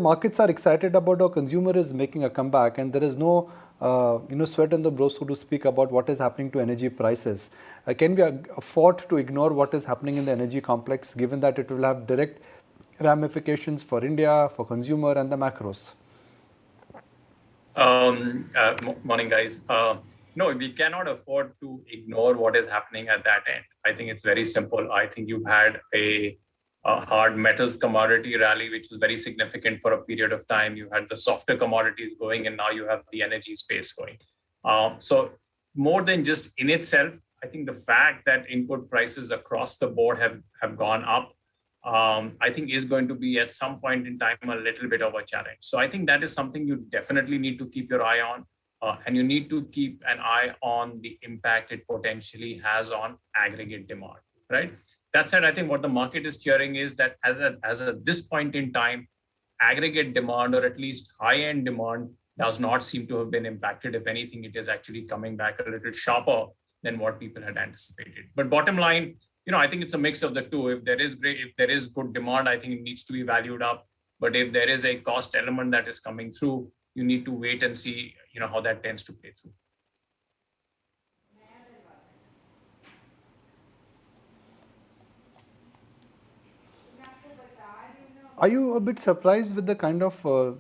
markets are excited about our consumer is making a comeback, and there is no sweat in the brow, so to speak, about what is happening to energy prices. Can we afford to ignore what is happening in the energy complex, given that it will have direct ramifications for India, for consumer, and the macros? Morning, guys. No, we cannot afford to ignore what is happening at that end. I think it's very simple. I think you've had a hard metals commodity rally, which was very significant for a period of time. You had the softer commodities going, and now you have the energy space going. So more than just in itself, I think the fact that input prices across the board have gone up, I think is going to be at some point in time a little bit of a challenge. So I think that is something you definitely need to keep your eye on. And you need to keep an eye on the impact it potentially has on aggregate demand, right? That said, I think what the market is cheering is that as at this point in time, aggregate demand, or at least high-end demand, does not seem to have been impacted. If anything, it is actually coming back a little sharper than what people had anticipated. But bottom line, I think it's a mix of the two. If there is good demand, I think it needs to be valued up. But if there is a cost element that is coming through, you need to wait and see, how that tends to play through. Are you a bit surprised with the kind of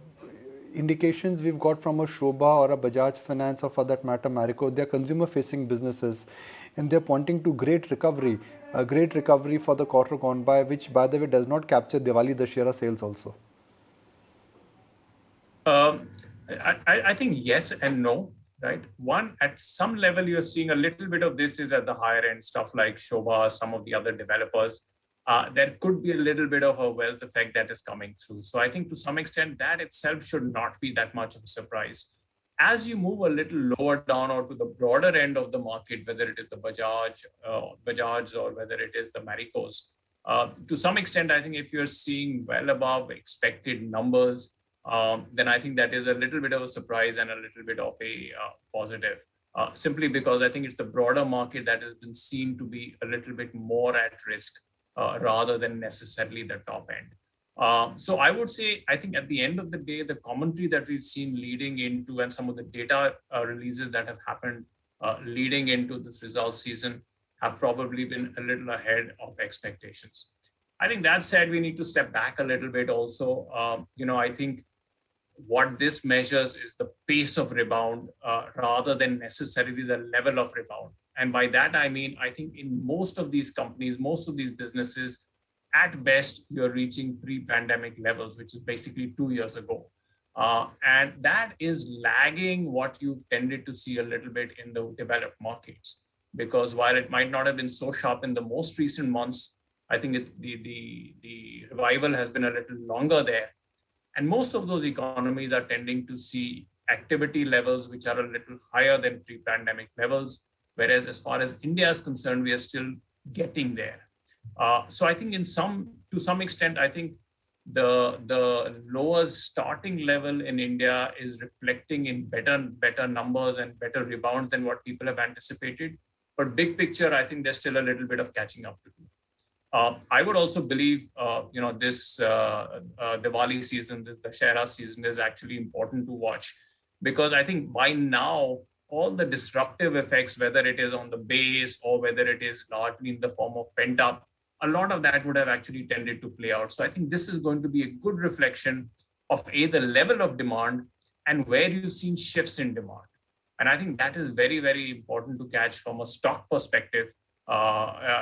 indications we've got from a Sobha or a Bajaj Finance, or for that matter Marico? They're consumer-facing businesses, and they're pointing to great recovery for the quarter gone by, which, by the way, does not capture Diwali Dussehra sales also. I think yes and no, right? One, at some level, you're seeing a little bit of this is at the higher end stuff like Sobha, some of the other developers. There could be a little bit of a wealth effect that is coming through. So I think to some extent that itself should not be that much of a surprise. As you move a little lower down or to the broader end of the market, whether it is the Bajaj or whether it is the Maricos, to some extent, I think if you're seeing well above expected numbers, then I think that is a little bit of a surprise and a little bit of a positive. Simply because I think it's the broader market that has been seen to be a little bit more at risk rather than necessarily the top end. So I would say, I think at the end of the day, the commentary that we've seen leading into and some of the data releases that have happened leading into this results season have probably been a little ahead of expectations. I think that said, we need to step back a little bit also. I think what this measures is the pace of rebound rather than necessarily the level of rebound. And by that, I mean, I think in most of these companies, most of these businesses, at best, you're reaching pre-pandemic levels, which is basically 2 years ago. And that is lagging what you've tended to see a little bit in the developed markets. Because while it might not have been so sharp in the most recent months, I think the revival has been a little longer there. And most of those economies are tending to see activity levels which are a little higher than pre-pandemic levels. Whereas as far as India is concerned, we are still getting there. So I think to some extent, I think the lower starting level in India is reflecting in better numbers and better rebounds than what people have anticipated. But big picture, I think there's still a little bit of catching up to do. I would also believe, this Diwali season, this Dussehra season is actually important to watch, because I think by now, all the disruptive effects, whether it is on the base or whether it is largely in the form of pent up, a lot of that would have actually tended to play out. So I think this is going to be a good reflection of the level of demand and where you've seen shifts in demand. And I think that is very, very important to catch from a stock perspective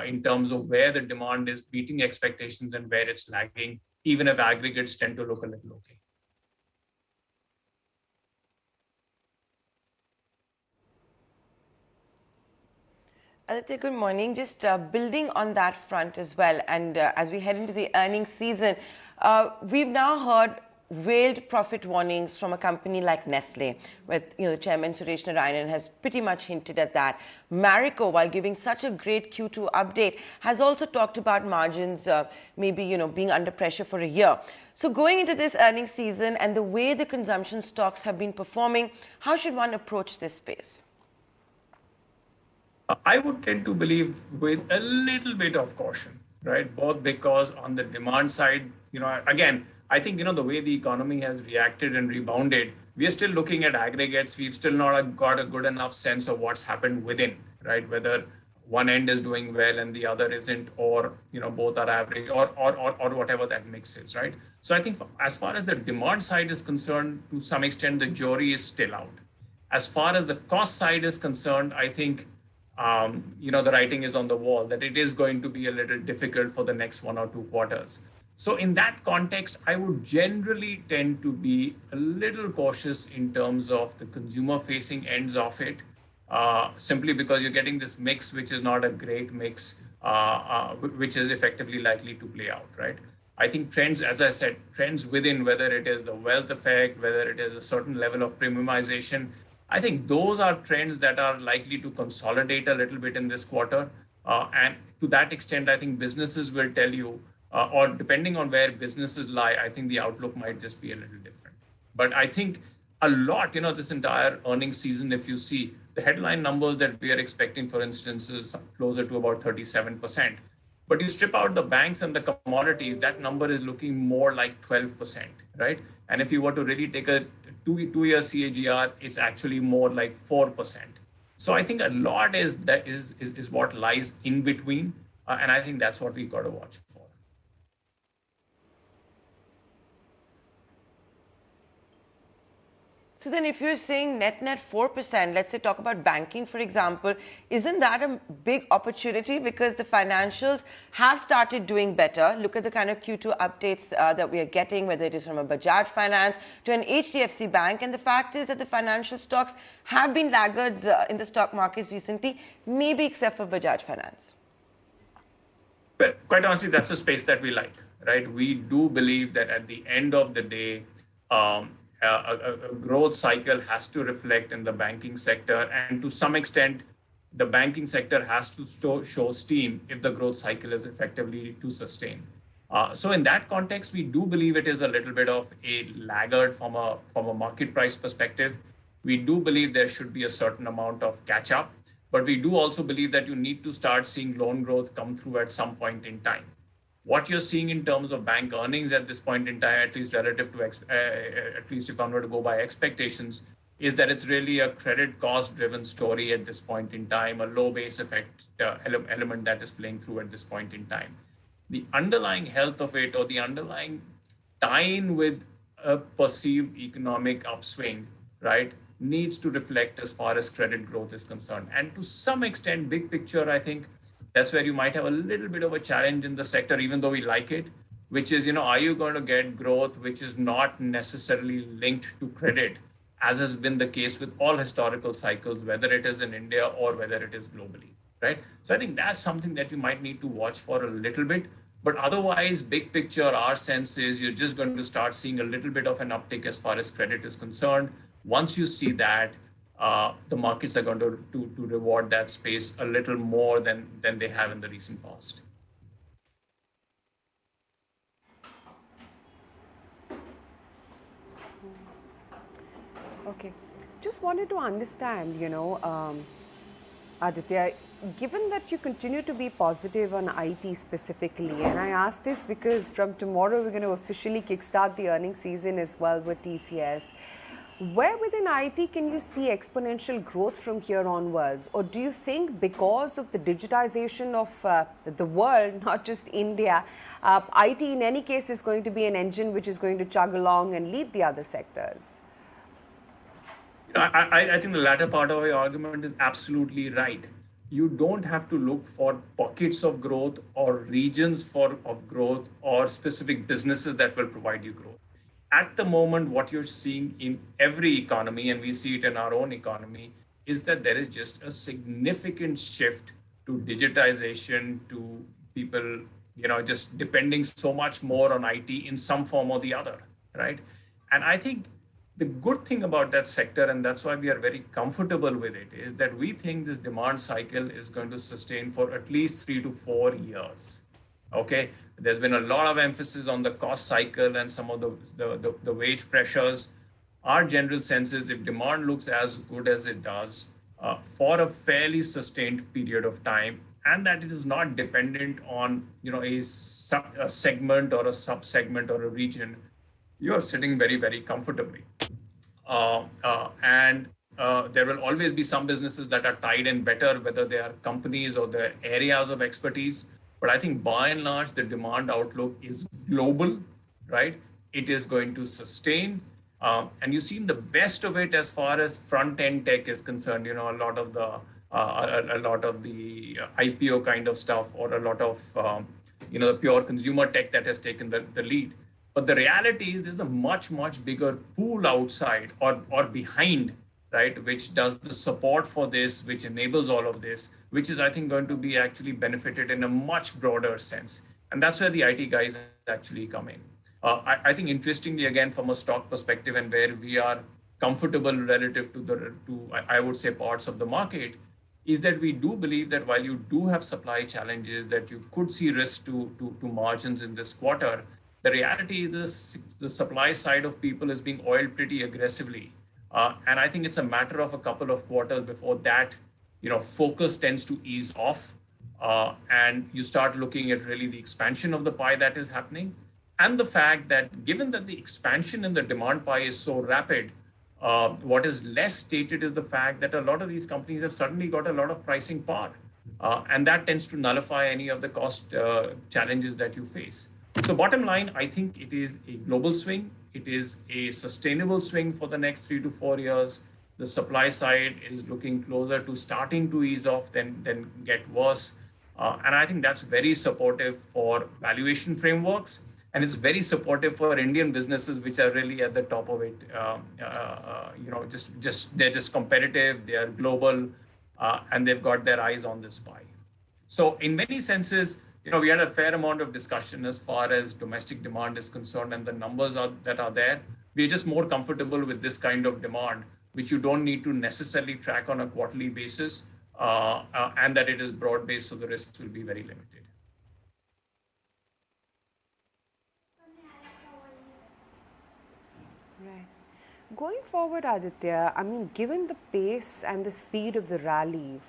in terms of where the demand is beating expectations and where it's lagging, even if aggregates tend to look a little okay. Aditya, good morning. Just building on that front as well, and as we head into the earnings season, we've now heard veiled profit warnings from a company like Nestle, with the chairman Suresh Narayanan has pretty much hinted at that. Marico, while giving such a great Q2 update, has also talked about margins maybe being under pressure for a year. So going into this earnings season and the way the consumption stocks have been performing, how should one approach this space? I would tend to believe with a little bit of caution, right? Both because on the demand side, again, I think, the way the economy has reacted and rebounded, we are still looking at aggregates. We've still not got a good enough sense of what's happened within, right? Whether one end is doing well and the other isn't, or, both are average, or whatever that mix is, right? So I think as far as the demand side is concerned, to some extent, the jury is still out. As far as the cost side is concerned, I think, the writing is on the wall that it is going to be a little difficult for the next 1 or 2 quarters. So in that context, I would generally tend to be a little cautious in terms of the consumer facing ends of it, simply because you're getting this mix, which is not a great mix, which is effectively likely to play out, right? I think trends, as I said, trends within, whether it is the wealth effect, whether it is a certain level of premiumization, I think those are trends that are likely to consolidate a little bit in this quarter. And to that extent, I think businesses will tell you, or depending on where businesses lie, I think the outlook might just be a little different. But I think a lot, this entire earnings season, if you see the headline numbers that we are expecting, for instance, is closer to about 37%. But you strip out the banks and the commodities, that number is looking more like 12%, right? And if you were to really take a two-year CAGR, it's actually more like 4%. So I think a lot is what lies in between, and I think that's what we got to watch for. So then if you're saying net 4%, let's say talk about banking, for example, isn't that a big opportunity because the financials have started doing better? Look at the kind of Q2 updates that we are getting, whether it is from a Bajaj Finance to an HDFC Bank. And the fact is that the financial stocks have been laggards in the stock markets recently, maybe except for Bajaj Finance. But quite honestly, that's a space that we like, right? We do believe that at the end of the day, a growth cycle has to reflect in the banking sector, and to some extent, the banking sector has to show steam if the growth cycle is effectively to sustain. So in that context, we do believe it is a little bit of a laggard from a market price perspective. We do believe there should be a certain amount of catch up, but we do also believe that you need to start seeing loan growth come through at some point in time. What you're seeing in terms of bank earnings at this point in time, at least relative to, at least if I'm going to go by expectations, is that it's really a credit cost driven story at this point in time, a low base effect element that is playing through at this point in time. The underlying health of it, or the underlying tie-in with a perceived economic upswing, right, needs to reflect as far as credit growth is concerned. And to some extent, big picture, I think, that's where you might have a little bit of a challenge in the sector, even though we like it, which is, are you going to get growth which is not necessarily linked to credit, as has been the case with all historical cycles, whether it is in India or whether it is globally, right? So I think that's something that you might need to watch for a little bit. But otherwise, big picture, our sense is you're just going to start seeing a little bit of an uptick as far as credit is concerned. Once you see that, the markets are going to reward that space a little more than they have in the recent past. Okay. Just wanted to understand, Aditya, given that you continue to be positive on IT specifically, and I ask this because from tomorrow we're going to officially kickstart the earnings season as well with TCS. Where within IT can you see exponential growth from here onwards? Or do you think because of the digitization of the world, not just India, IT in any case is going to be an engine which is going to chug along and lead the other sectors? I think the latter part of your argument is absolutely right. You don't have to look for pockets of growth or regions of growth or specific businesses that will provide you growth. At the moment, what you're seeing in every economy, and we see it in our own economy, is that there is just a significant shift to digitization, to people, just depending so much more on IT in some form or the other, right? And I think the good thing about that sector, and that's why we are very comfortable with it, is that we think this demand cycle is going to sustain for at least 3 to 4 years. Okay, there's been a lot of emphasis on the cost cycle and some of the wage pressures. Our general sense is if demand looks as good as it does for a fairly sustained period of time, and that it is not dependent on a segment or a sub-segment or a region, you are sitting very, very comfortably. And there will always be some businesses that are tied in better, whether they are companies or their areas of expertise. But I think by and large, the demand outlook is global, right? It is going to sustain. And you've seen the best of it as far as front end tech is concerned. You know, a lot of the IPO kind of stuff, or a lot of the pure consumer tech that has taken the lead. But the reality is there's a much, much bigger pool outside or behind, right, which does the support for this, which enables all of this, which is, I think, going to be actually benefited in a much broader sense. And that's where the IT guys actually come in. I think, interestingly, again, from a stock perspective and where we are comfortable relative to I would say, parts of the market, is that we do believe that while you do have supply challenges, that you could see risk to margins in this quarter, the reality is the supply side of people is being oiled pretty aggressively. And I think it's a matter of a couple of quarters before that, focus tends to ease off. And you start looking at really the expansion of the pie that is happening. And the fact that given that the expansion in the demand pie is so rapid, what is less stated is the fact that a lot of these companies have suddenly got a lot of pricing power. And that tends to nullify any of the cost challenges that you face. So bottom line, I think it is a global swing. It is a sustainable swing for the next 3 to 4 years. The supply side is looking closer to starting to ease off than get worse. And I think that's very supportive for valuation frameworks. And it's very supportive for Indian businesses, which are really at the top of it. They're just competitive, they are global, and they've got their eyes on this pie. So in many senses, we had a fair amount of discussion as far as domestic demand is concerned, and the numbers that are there. We're just more comfortable with this kind of demand, which you don't need to necessarily track on a quarterly basis, and that it is broad-based, so the risks will be very limited. Right. Going forward, Aditya, I mean, given the pace and the speed of the rally,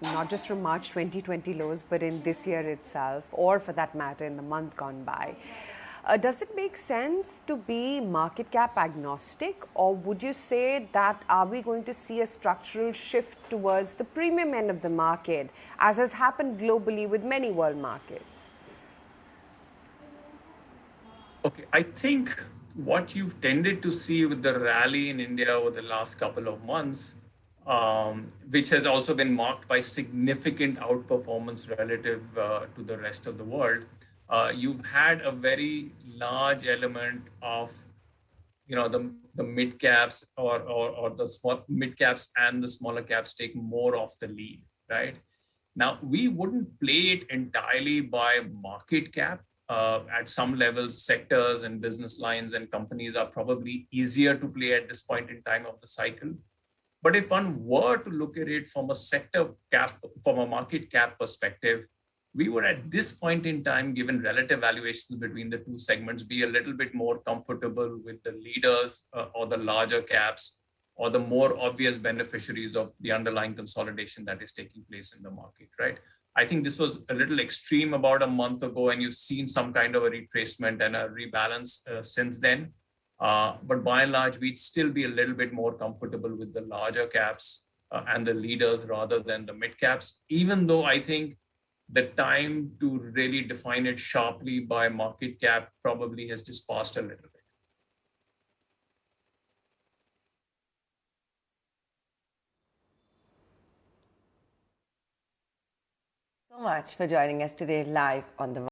not just from March 2020 lows, but in this year itself, or for that matter, in the month gone by, does it make sense to be market cap agnostic, or would you say that are we going to see a structural shift towards the premium end of the market, as has happened globally with many world markets? Okay, I think what you've tended to see with the rally in India over the last couple of months, which has also been marked by significant outperformance relative to the rest of the world, you've had a very large element of the mid caps or the small mid caps and the smaller caps take more of the lead, right? Now, we wouldn't play it entirely by market cap. At some levels, sectors and business lines and companies are probably easier to play at this point in time of the cycle. But if one were to look at it from a sector cap, from a market cap perspective, we would at this point in time, given relative valuations between the two segments, be a little bit more comfortable with the leaders or the larger caps or the more obvious beneficiaries of the underlying consolidation that is taking place in the market, right? I think this was a little extreme about a month ago, and you've seen some kind of a retracement and a rebalance since then. But by and large, we'd still be a little bit more comfortable with the larger caps and the leaders rather than the mid caps, even though I think the time to really define it sharply by market cap probably has just passed a little bit. So much for joining us today live on the